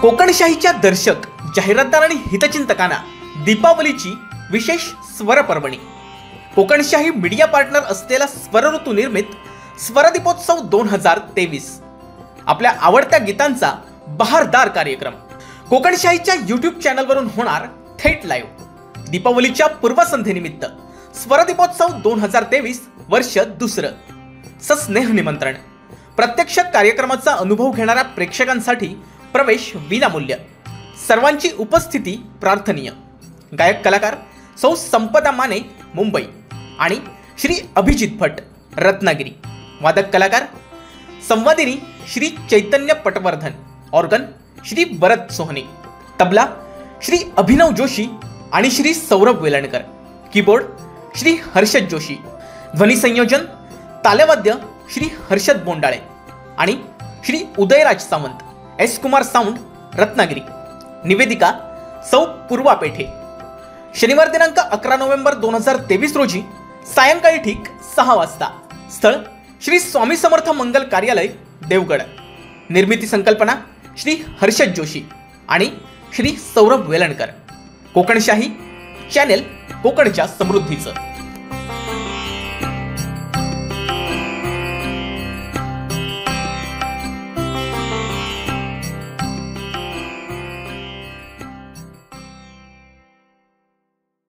कोकणशाहीच्या दर्शक, जाहिरातदार आणि हितचिंतकांना दीपावलीची विशेष स्वरपर्वणी. कोकणशाही मीडिया पार्टनर असलेला स्वरऋतू निर्मित स्वरदीपोत्सव 2023 आपल्या आवडत्या गीतांचा बहारदार कार्यक्रम कोकणशाहीच्या यूट्यूब चॅनलवरून होणार थेट लाईव्ह. दीपावलीच्या पूर्वसंध्येनिमित्त स्वरदीपोत्सव 2023 वर्ष दुसरं. सस्नेह निमंत्रण. प्रत्यक्ष कार्यक्रमाचा अनुभव घेणाऱ्या प्रेक्षकांसाठी प्रवेश विनामूल्य. सर्वांची उपस्थिती प्रार्थनीय. गायक कलाकार सौ संपदा माने मुंबई आणि श्री अभिजित भट रत्नागिरी. वादक कलाकार संवादिनी श्री चैतन्य पटवर्धन. ऑर्गन श्री भरत सोहने. तबला श्री अभिनव जोशी आणि श्री सौरभ वेलणकर. कीबोर्ड श्री हर्षद जोशी. ध्वनी संयोजन तालवाद्य श्री हर्षद बोंडाळे आणि श्री उदयराज सावंत. S Kumar sound Ratnagiri. निवेदिका सौ पूर्वा पेठे. शनिवार दिनांक 11 नोव्हेंबर 2023 रोजी सायंकाळी ठीक 6 वाजता. स्थळ श्री स्वामी समर्थ मंगल कार्यालय देवगड. निर्मिती संकल्पना श्री हर्षद जोशी आणि श्री सौरभ वेलणकर. कोकणशाही चॅनेल कोकणच्या समृद्धीचं.